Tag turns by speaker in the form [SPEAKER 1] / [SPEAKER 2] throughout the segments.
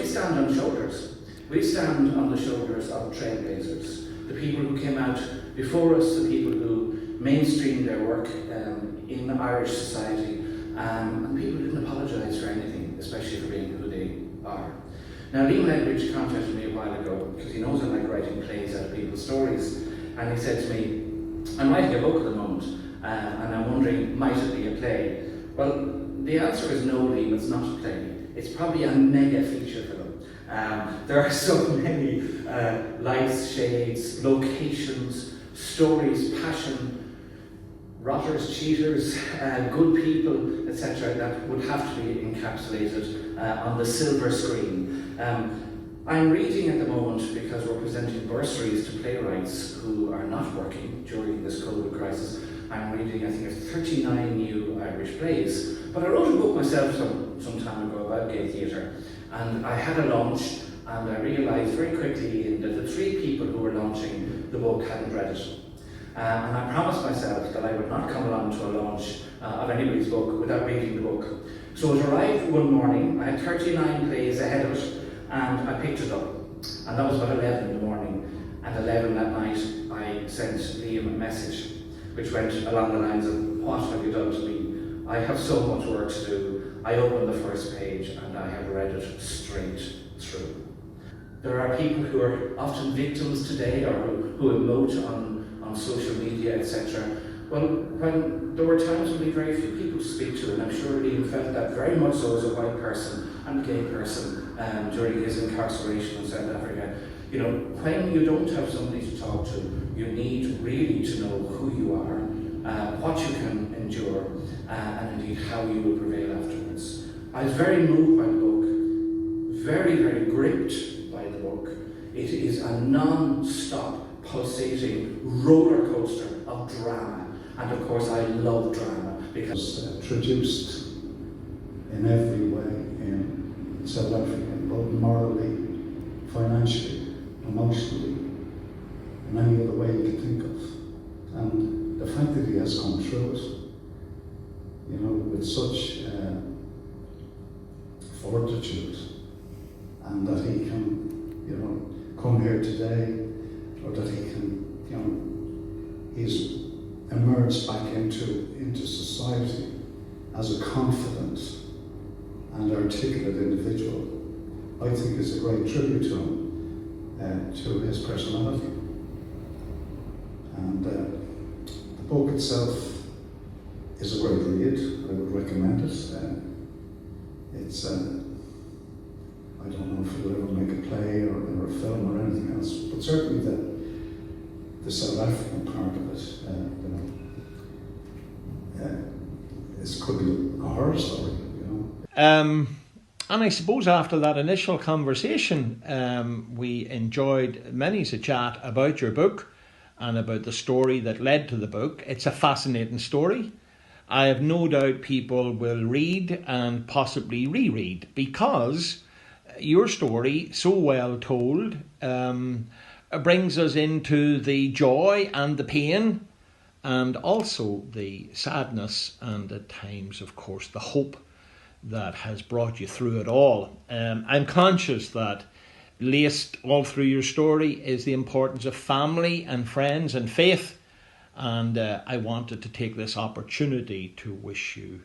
[SPEAKER 1] stand on shoulders. We stand on the shoulders of trailblazers, the people who came out before us, the people who mainstreamed their work in Irish society, and people who didn't apologise for anything, especially for being who they are. Now, Liam Ledwidge contacted me a while ago because he knows I like writing plays out of people's stories, and he said to me, I'm writing a book at the moment, and I'm wondering, might it be a play? Well, the answer is no, Liam, it's not a play. It's probably a mega feature film. There are so many lights, shades, locations, stories, passion, rotters, cheaters, good people, etc. that would have to be encapsulated on the silver screen. I'm reading at the moment, because we're presenting bursaries to playwrights who are not working during this COVID crisis. I'm reading, I think, of 39 new Irish plays. But I wrote a book myself some time ago about gay theatre, and I had a launch, and I realised very quickly that the three people who were launching the book hadn't read it. And I promised myself that I would not come along to a launch of anybody's book without reading the book. So it arrived one morning, I had 39 plays ahead of it, and I picked it up. And that was about 11 in the morning. And 11 that night, I sent Liam a message, which went along the lines of, what have you done to me? I have so much work to do. I opened the first page and I have read it straight through. There are people who are often victims today, or who emote on social media, etc. Well, when there were times when we very few people to speak to, and I'm sure Liam felt that very much so as a white person and gay person during his incarceration in South Africa. You know, when you don't have somebody to talk to, you need really to know who you are, what you can endure, and indeed how you will prevail afterwards. I was very moved by the book, very, very gripped by the book. It is a non-stop, pulsating roller coaster of drama. And of course I love drama because
[SPEAKER 2] traduced in every way in South Africa, both morally, financially, emotionally, in any other way you can think of. And the fact that he has come through it, you know, with such fortitude, and that he can, you know, come here today, or that he can, you know, he's emerged back into society as a confident and articulate individual, I think is a great tribute to him, to his personality. And the book itself is a great read. I would recommend it. It's I don't know if it'll ever make a play or a film or anything else, but certainly the South African part of it, it could be a horror story, you know.
[SPEAKER 3] And I suppose after that initial conversation, we enjoyed many's a chat about your book and about the story that led to the book. It's a fascinating story. I have no doubt people will read and possibly reread, because your story, so well told, brings us into the joy and the pain, and also the sadness, and at times, of course, the hope that has brought you through it all. I'm conscious that laced all through your story is the importance of family and friends and faith, and I wanted to take this opportunity to wish you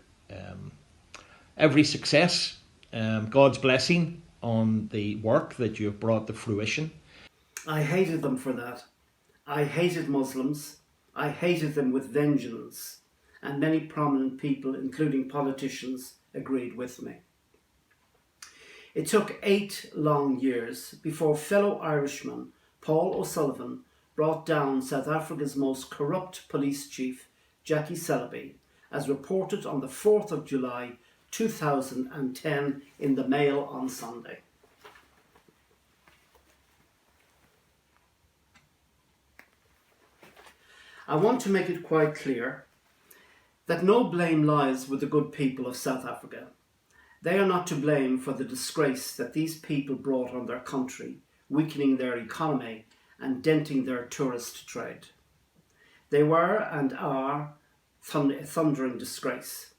[SPEAKER 3] every success, God's blessing on the work that you have brought to fruition.
[SPEAKER 4] I hated them for that. I hated Muslims. I hated them with vengeance, and many prominent people, including politicians, agreed with me. It took 8 long years before fellow Irishman Paul O'Sullivan brought down South Africa's most corrupt police chief, Jackie Selby, as reported on the 4th of July 2010 in the Mail on Sunday. I want to make it quite clear that no blame lies with the good people of South Africa. They are not to blame for the disgrace that these people brought on their country, weakening their economy and denting their tourist trade. They were and are a thundering disgrace.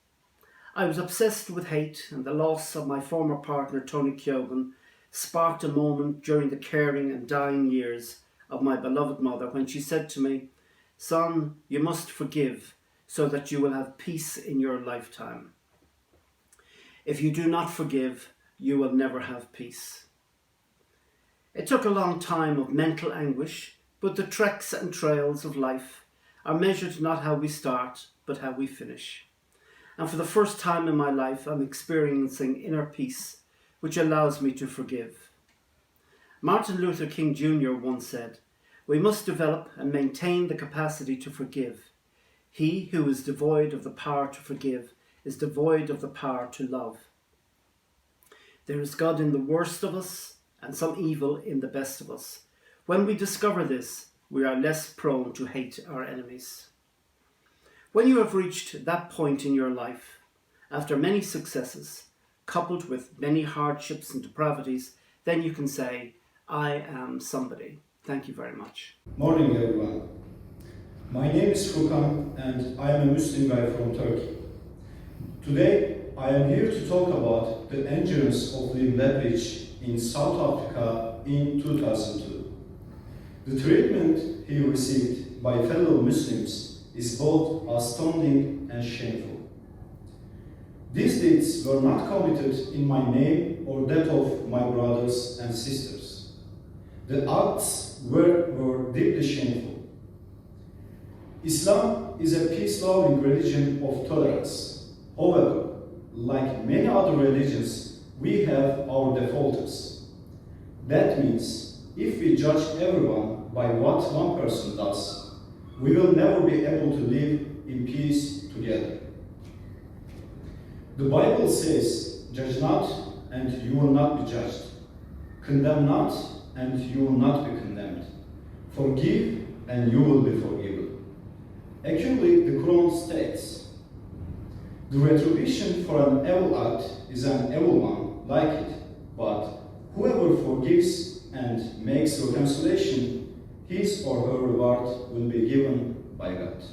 [SPEAKER 4] I was obsessed with hate, and the loss of my former partner Tony Keogan sparked a moment during the caring and dying years of my beloved mother when she said to me, "Son, you must forgive so that you will have peace in your lifetime. If you do not forgive, you will never have peace." It took a long time of mental anguish, but the treks and trails of life are measured not how we start, but how we finish. And for the first time in my life, I'm experiencing inner peace, which allows me to forgive. Martin Luther King Jr. once said, "We must develop and maintain the capacity to forgive. He who is devoid of the power to forgive is devoid of the power to love." There is God in the worst of us and some evil in the best of us. When we discover this, we are less prone to hate our enemies. When you have reached that point in your life, after many successes, coupled with many hardships and depravities, then you can say, "I am somebody." Thank you very much.
[SPEAKER 5] Morning everyone. My name is Furkan and I am a Muslim guy from Turkey. Today I am here to talk about the endurance of Liam Ledwidge in South Africa in 2002. The treatment he received by fellow Muslims is both astounding and shameful. These deeds were not committed in my name or that of my brothers and sisters. The acts were deeply shameful. Islam is a peace-loving religion of tolerance. However, like many other religions, we have our defaulters. That means if we judge everyone by what one person does, we will never be able to live in peace together. The Bible says, "Judge not, and you will not be judged. Condemn not, and you will not be condemned. Forgive, and you will be forgiven." Actually, the Quran states, "The retribution for an evil act is an evil one like it, but whoever forgives and makes reconciliation, his or her reward will be given by God."